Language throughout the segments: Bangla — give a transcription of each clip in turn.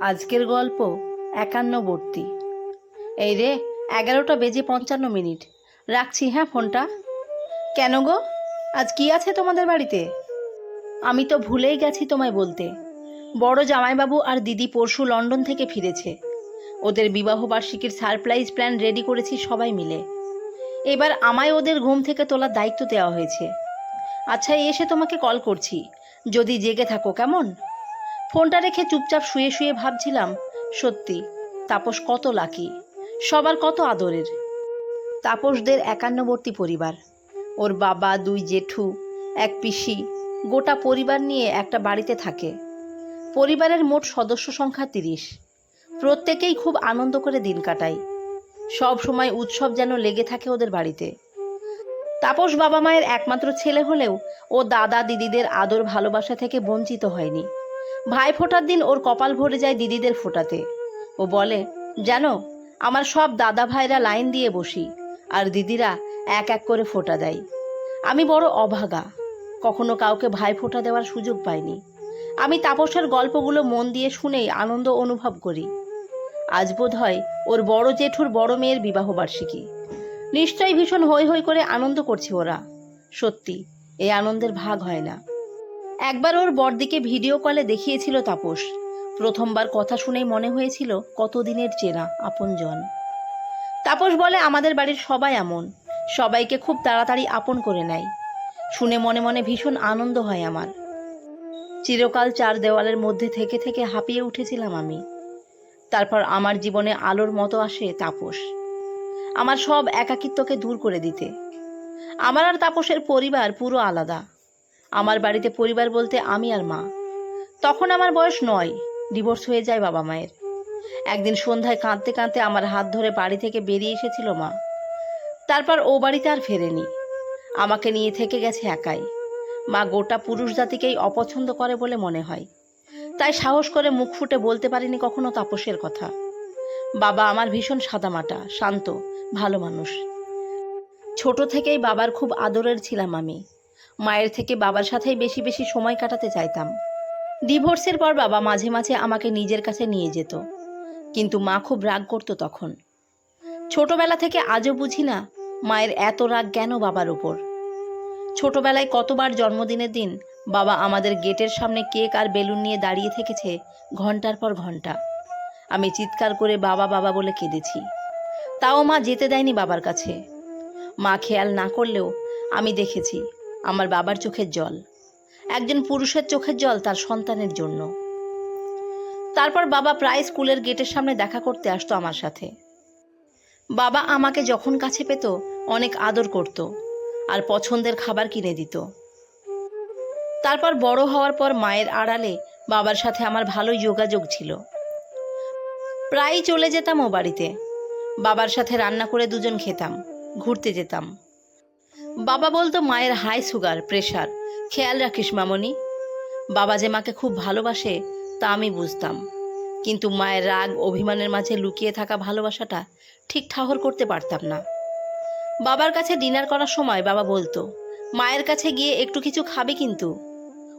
আজকের গল্প 51বর্তী। এই রে, 11:55 রাখছি হ্যাঁ ফোনটা। কেন গো, আজ কি আছে তোমাদের বাড়িতে? আমি তো ভুলেই গেছি তোমায় বলতে। বড় জামাইবাবু আর দিদি পরশু লন্ডন থেকে ফিরেছে। ওদের বিবাহবার্ষিকীর সারপ্রাইজ প্ল্যান রেডি করেছি সবাই মিলে। এবার আমায় ওদের ঘুম থেকে তোলার দায়িত্ব দেওয়া হয়েছে। আচ্ছা, এসে তোমাকে কল করছি, যদি জেগে থাকো কেমন। ফোনটা রেখে চুপচাপ শুয়ে শুয়ে ভাবছিলাম, সত্যি তাপস কত লাকি, সবার কত আদরের। তাপসদের 51বর্তী পরিবার, ওর বাবা, 2 জেঠু, 1 পিসি, গোটা পরিবার নিয়ে একটা বাড়িতে থাকে। পরিবারের মোট সদস্য সংখ্যা 30। প্রত্যেকেই খুব আনন্দ করে দিন কাটায়। সব সময় উৎসব যেন লেগে থাকে ওদের বাড়িতে। তাপস বাবা মায়ের একমাত্র ছেলে হলেও ও দাদা দিদিদের আদর ভালোবাসা থেকে বঞ্চিত হয়নি। ভাই ফোটার দিন ওর কপাল ভরে যায় দিদিদের ফোটাতে। ও বলে, জানো, আমার সব দাদা ভাইরা লাইন দিয়ে বসি আর দিদিরা এক এক করে ফোঁটা দেয়। আমি বড় অভাগা, কখনো কাউকে ভাই ফোঁটা দেওয়ার সুযোগ পাইনি। আমি তাপসের গল্পগুলো মন দিয়ে শুনেই আনন্দ অনুভব করি। আজ বোধ হয় ওর বড় জেঠুর বড় মেয়ের বিবাহবার্ষিকী। নিশ্চয়ই ভীষণ হৈ হৈ করে আনন্দ করছে ওরা। সত্যি এই আনন্দের ভাগ হয় না। একবার ওর বড়দিকে ভিডিও কলে দেখিয়েছিল তাপস। প্রথমবার কথা শুনেই মনে হয়েছিল কতদিনের চেনা আপনজন। তাপস বলে, আমাদের বাড়ির সবাই এমন, সবাইকে খুব তাড়াতাড়ি আপন করে নেয়। শুনে মনে মনে ভীষণ আনন্দ হয় আমার। চিরকাল 4 দেওয়ালের মধ্যে থেকে থেকে হাঁপিয়ে উঠেছিলাম আমি। তারপর আমার জীবনে আলোর মতো আসে তাপস, আমার সব একাকিত্বকে দূর করে দিতে। আমার আর তাপসের পরিবার পুরো আলাদা। আমার বাড়িতে পরিবার বলতে আমি আর মা। তখন আমার বয়স 9, ডিভোর্স হয়ে যায় বাবা মায়ের। একদিন সন্ধ্যায় কাঁদতে কাঁদতে আমার হাত ধরে বাড়ি থেকে বেরিয়ে এসেছিল মা। তারপর ও বাড়িতে আর ফেরেনি, আমাকে নিয়ে থেকে গেছে একাই। মা গোটা পুরুষ জাতিকেই অপছন্দ করে বলে মনে হয়, তাই সাহস করে মুখ ফুটে বলতে পারিনি কখনো তাপসের কথা। বাবা আমার ভীষণ সাদামাটা, শান্ত, ভালো মানুষ। ছোট থেকেই বাবার খুব আদরের ছিলাম আমি। মায়ের থেকে বাবার সাথেই বেশি বেশি সময় কাটাতে চাইতাম। ডিভোর্সের পর বাবা মাঝে মাঝে আমাকে নিজের কাছে নিয়ে যেত, কিন্তু মা খুব রাগ করতো তখন। ছোটবেলা থেকে আজও বুঝি না মায়ের এত রাগ কেন বাবার ওপর। ছোটবেলায় কতবার জন্মদিনের দিন বাবা আমাদের গেটের সামনে কেক আর বেলুন নিয়ে দাঁড়িয়ে থেকেছে ঘন্টার পর ঘন্টা। আমি চিৎকার করে বাবা বাবা বলে কেঁদেছি, তাও মা যেতে দেয়নি বাবার কাছে। মা খেয়াল না করলেও আমি দেখেছি আমার বাবার চোখের জল, একজন পুরুষের চোখের জল তার সন্তানের জন্য। তারপর বাবা প্রায় স্কুলের গেটের সামনে দেখা করতে আসতো আমার সাথে। বাবা আমাকে যখন কাছে পেত অনেক আদর করত আর পছন্দের খাবার কিনে দিত। তারপর বড় হওয়ার পর মায়ের আড়ালে বাবার সাথে আমার ভালোই যোগাযোগ ছিল। প্রায়ই চলে যেতাম ও বাড়িতে, বাবার সাথে রান্না করে দুজন খেতাম, ঘুরতে যেতাম। বাবা বলতো, মায়ের হাই সুগার, প্রেশার, খেয়াল রাখিস মামনি। বাবা যে মাকে খুব ভালোবাসে তা আমি বুঝতাম, কিন্তু মায়ের রাগ অভিমানের মাঝে লুকিয়ে থাকা ভালোবাসাটা ঠিক ঠাহর করতে পারতাম না। বাবার কাছে ডিনার করার সময় বাবা বলতো, মায়ের কাছে গিয়ে একটু কিছু খাবে কিন্তু,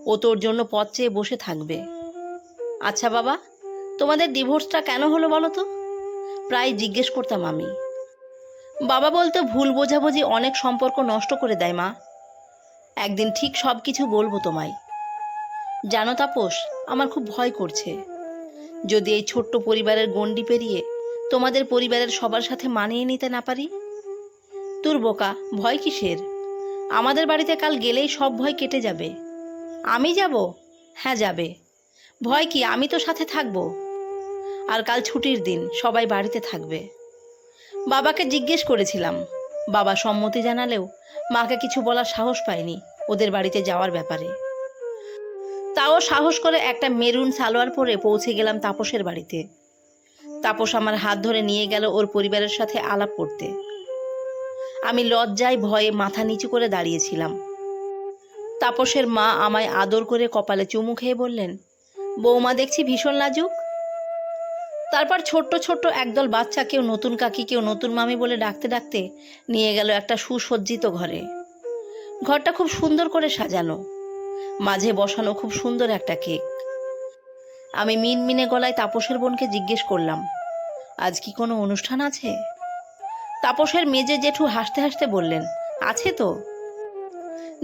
ও তোর জন্য পথ চেয়ে বসে থাকবে। আচ্ছা বাবা, তোমাদের ডিভোর্সটা কেন হলো বলো তো? প্রায় জিজ্ঞেস করতাম আমি। বাবা বলতো, ভুল বোঝাবুঝি অনেক সম্পর্ক নষ্ট করে দেয় মা। একদিন ঠিক সব কিছু বলবো তোমায়। জানো তাপস, আমার খুব ভয় করছে। যদি এই ছোট্ট পরিবারের গণ্ডি পেরিয়ে তোমাদের পরিবারের সবার সাথে মানিয়ে নিতে না পারি। তোর বোকা, ভয় কিসের? আমাদের বাড়িতে কাল গেলেই সব ভয় কেটে যাবে। আমি যাব? হ্যাঁ যাবে। ভয় কি, আমি তো সাথে থাকবো। আর কাল ছুটির দিন, সবাই বাড়িতে থাকবে। বাবাকে জিজ্ঞেস করেছিলাম, বাবা সম্মতি জানালেও মাকে কিছু বলার সাহস পায়নি ওদের বাড়িতে যাওয়ার ব্যাপারে। তাও সাহস করে একটা মেরুন সালোয়ার পরে পৌঁছে গেলাম তাপসের বাড়িতে। তাপস আমার হাত ধরে নিয়ে গেল ওর পরিবারের সাথে আলাপ করতে। আমি লজ্জায় ভয়ে মাথা নিচু করে দাঁড়িয়েছিলাম। তাপসের মা আমায় আদর করে কপালে চুমু খেয়ে বললেন, বৌমা দেখছি ভীষণ লাজুক। তারপর ছোট্ট ছোট্ট একদল বাচ্চা, কেউ নতুন কাকি, কেউ নতুন মামি বলে ডাকতে ডাকতে নিয়ে গেল একটা সুসজ্জিত ঘরে। ঘরটা খুব সুন্দর করে সাজানো, মাঝে বসানো খুব সুন্দর একটা কেক। আমি মিনমিনে গলায় তাপসের বোনকে জিজ্ঞেস করলাম, আজ কি কোনো অনুষ্ঠান আছে? তাপসের মেজে জেঠু হাসতে হাসতে বললেন, আছে তো।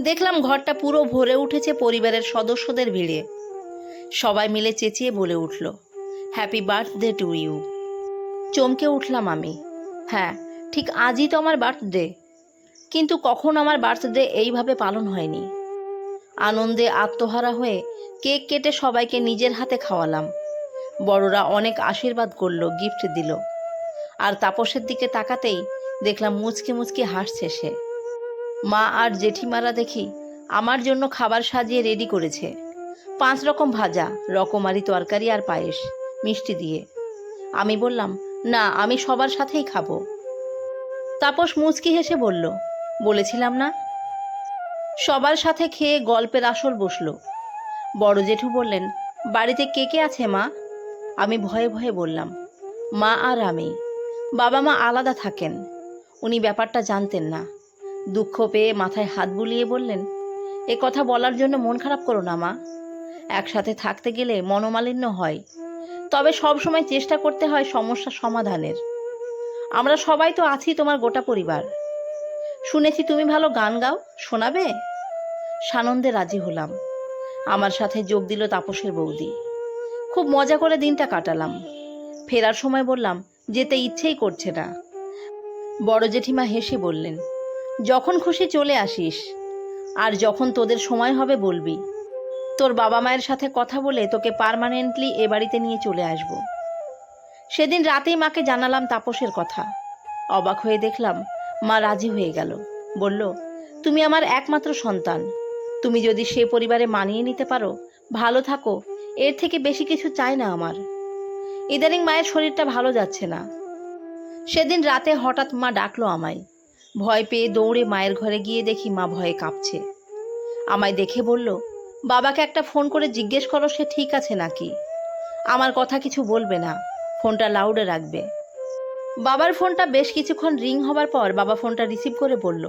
দেখলাম ঘরটা পুরো ভরে উঠেছে পরিবারের সদস্যদের ভিড়ে। সবাই মিলে চেঁচিয়ে বলে উঠল, হ্যাপি বার্থডে টু ইউ। চমকে উঠলাম আমি। হ্যাঁ, ঠিক আজই তো আমার বার্থডে, কিন্তু কখন আমার বার্থডে এইভাবে পালন হয়নি। আনন্দে আত্মহারা হয়ে কেক কেটে সবাইকে নিজের হাতে খাওয়ালাম। বড়রা অনেক আশীর্বাদ করল, গিফট দিল। আর তাপসের দিকে তাকাতেই দেখলাম মুচকি মুচকি হাসছে সে। মা আর জেঠিমারা দেখি আমার জন্য খাবার সাজিয়ে রেডি করেছে। 5 রকম ভাজা, রকমারি তরকারি আর পায়েস, মিষ্টি দিয়ে। আমি বললাম, না, আমি সবার সাথেই খাবো। তাপস মুচকি হেসে বলল, বলেছিলাম না। সবার সাথে খেয়ে গল্পের আসর বসলো। বড় জেঠু বললেন, বাড়িতে কে কে আছে মা? আমি ভয়ে ভয়ে বললাম, মা আর আমি। বাবা মা আলাদা থাকেন। উনি ব্যাপারটা জানতেন না। দুঃখ পেয়ে মাথায় হাত বুলিয়ে বললেন, এ কথা বলার জন্য মন খারাপ করো না মা। একসাথে থাকতে গেলে মনোমালিন্য হয়, তবে সব সময় চেষ্টা করতে হয় সমস্যা সমাধানের। আমরা সবাই তো আছি, তোমার গোটা পরিবার। শুনেছি তুমি ভালো গান গাও, শোনাবে? সানন্দে রাজি হলাম। আমার সাথে যোগ দিল তাপসের বৌদি। খুব মজা করে দিনটা কাটালাম। ফেরার সময় বললাম, যেতে ইচ্ছেই করছে না। বড় জেঠিমা হেসে বললেন, যখন খুশি চলে আসিস, আর যখন তোদের সময় হবে বলবি। তোর বাবা মায়ের সাথে কথা বলে তোকে পার্মানেন্টলি এ বাড়িতে নিয়ে চলে আসব। সেদিন রাতেই মাকে জানালাম তাপসের কথা। অবাক হয়ে দেখলাম মা রাজি হয়ে গেল। বলল, তুমি আমার একমাত্র সন্তান। তুমি যদি সে পরিবারে মানিয়ে নিতে পারো, ভালো থাকো, এর থেকে বেশি কিছু চাই না আমার। ইদানিং মায়ের শরীরটা ভালো যাচ্ছে না। সেদিন রাতে হঠাৎ মা ডাকলো আমায়। ভয় পেয়ে দৌড়ে মায়ের ঘরে গিয়ে দেখি মা ভয়ে কাঁপছে। আমায় দেখে বলল, বাবাকে একটা ফোন করে জিজ্ঞেস করো সে ঠিক আছে নাকি। আমার কথা কিছু বলবে না, ফোনটা লাউডে রাখবে। বাবার ফোনটা বেশ কিছুক্ষণ রিং হবার পর বাবা ফোনটা রিসিভ করে বলল,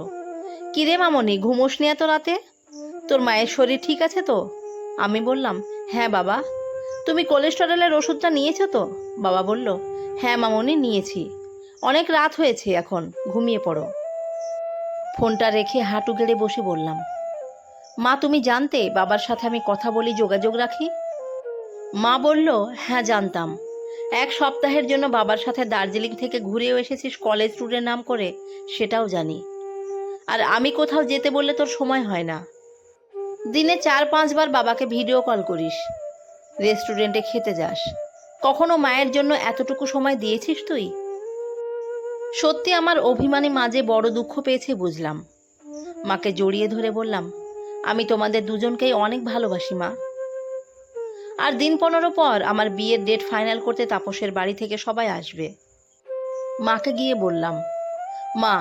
কিরে মামনি, ঘুমোস নি এত রাতে? তোর মায়ের শরীর ঠিক আছে তো? আমি বললাম, হ্যাঁ বাবা। তুমি কোলেস্টেরলের ওষুধটা নিয়েছো তো? বাবা বলল, হ্যাঁ মামনি, নিয়েছি। অনেক রাত হয়েছে, এখন ঘুমিয়ে পড়ো। ফোনটা রেখে হাঁটু গেড়ে বসে বললাম, মা তুমি জানতে বাবার সাথে আমি কথা বলি, যোগাযোগ রাখি? মা বলল, হ্যাঁ জানতাম। 1 সপ্তাহের জন্য বাবার সাথে দার্জিলিং থেকে ঘুরেও এসেছিস কলেজ ট্যুরের নাম করে, সেটাও জানি। আর আমি কোথাও যেতে বললে তোর সময় হয় না। দিনে 4-5 বার বাবাকে ভিডিও কল করিস, রেস্টুরেন্টে খেতে যাস। কখনো মায়ের জন্য এতটুকু সময় দিয়েছিস তুই? সত্যি আমার অভিমানী মা যে বড় দুঃখ পেয়েছে বুঝলাম। মাকে জড়িয়ে ধরে বললাম, আমি তোমাদের দুজনকেই অনেক ভালোবাসি মা। আর দিন 15 পর আমার বিয়ের ডেট ফাইনাল করতে তাপসের বাড়ি থেকে সবাই আসবে। মাকে গিয়ে বললাম, মা,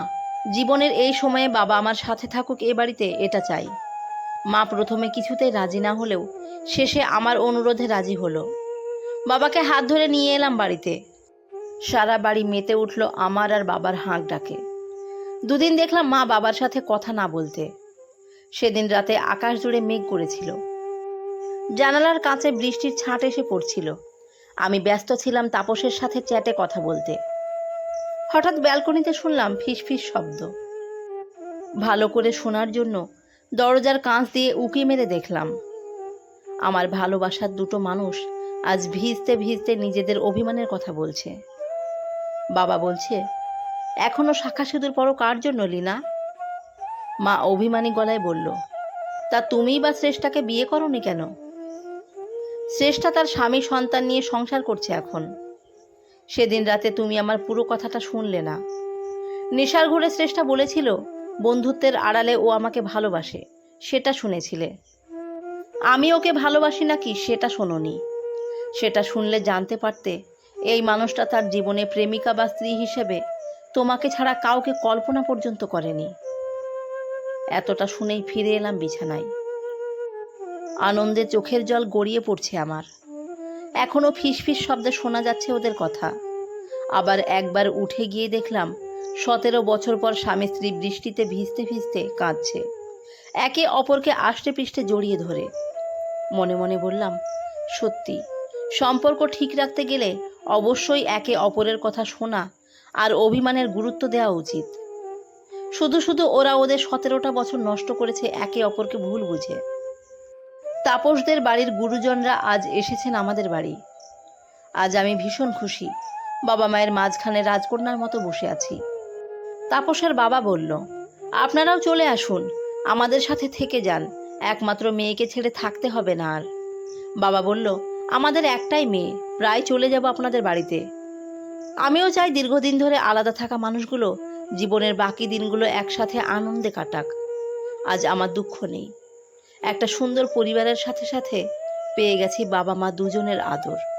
জীবনের এই সময়ে বাবা আমার সাথে থাকুক এ বাড়িতে, এটা চাই। মা প্রথমে কিছুতেই রাজি না হলেও শেষে আমার অনুরোধে রাজি হলো। বাবাকে হাত ধরে নিয়ে এলাম বাড়িতে। সারা বাড়ি মেতে উঠল আমার আর বাবার হাঁক ডাকে। 2 দিন দেখলাম মা বাবার সাথে কথা না বলতে। সেদিন রাতে আকাশ জুড়ে মেঘ করেছিল। জানালার কাছে বৃষ্টির ছাঁট এসে পড়ছিল। আমি ব্যস্ত ছিলাম তাপসের সাথে চ্যাটে কথা বলতে। হঠাৎ ব্যালকনিতে শুনলাম ফিসফিস শব্দ। ভালো করে শোনার জন্য দরজার কাঁচ দিয়ে উঁকি মেরে দেখলাম আমার ভালোবাসার 2টো মানুষ আজ ভিজতে ভিজতে নিজেদের অভিমানের কথা বলছে। বাবা বলছে, এখনো শাখা সিঁদুর পরো কার জন্য লীনা? মা অভিমানী গলায় বলল, তা তুমিই বা শ্রেষ্ঠাকে বিয়ে করোনি কেন? শ্রেষ্ঠা তার স্বামী সন্তান নিয়ে সংসার করছে এখন। সেদিন রাতে তুমি আমার পুরো কথাটা শুনলে না। নেশার ঘরে শ্রেষ্ঠা বলেছিল বন্ধুত্বের আড়ালে ও আমাকে ভালোবাসে, সেটা শুনেছিলে। আমি ওকে ভালোবাসি নাকি সেটা শোনোনি। সেটা শুনলে জানতে পারতে এই মানুষটা তার জীবনে প্রেমিকা বা স্ত্রী হিসেবে তোমাকে ছাড়া কাউকে কল্পনা পর্যন্ত করেনি। এতটা শুনেই ফিরে এলাম বিছানায়। আনন্দে চোখের জল গড়িয়ে পড়ছে আমার। এখনো ফিসফিস শব্দে শোনা যাচ্ছে ওদের কথা। আবার একবার উঠে গিয়ে দেখলাম 17 বছর পর স্বামী স্ত্রী বৃষ্টিতে ভিজতে ভিজতে কাঁদছে, একে অপরকে আষ্টে পৃষ্ঠে জড়িয়ে ধরে। মনে মনে বললাম, সত্যি সম্পর্ক ঠিক রাখতে গেলে অবশ্যই একে অপরের কথা শোনা আর অভিমানের গুরুত্ব দেওয়া উচিত। শুধু শুধু ওরা ওদের 17টা বছর নষ্ট করেছে একে অপরকে ভুল বুঝে। তাপসদের বাড়ির গুরুজনরা আজ এসেছেন আমাদের বাড়ি। আজ আমি ভীষণ খুশি। বাবা মায়ের মাঝখানে রাজকন্যার মতো বসে আছি। তাপসের বাবা বলল, আপনারাও চলে আসুন, আমাদের সাথে থেকে যান, একমাত্র মেয়েকে ছেড়ে থাকতে হবে না আর। বাবা বলল, আমাদের একটাই মেয়ে, প্রায় চলে যাব আপনাদের বাড়িতে। আমিও চাই দীর্ঘদিন ধরে আলাদা থাকা মানুষগুলো জীবনের বাকি দিনগুলো একসাথে আনন্দে কাটাক। আজ আমার দুঃখ নেই। একটা সুন্দর পরিবারের সাথে সাথে পেয়ে গেছি বাবা মা দুজনের আদর।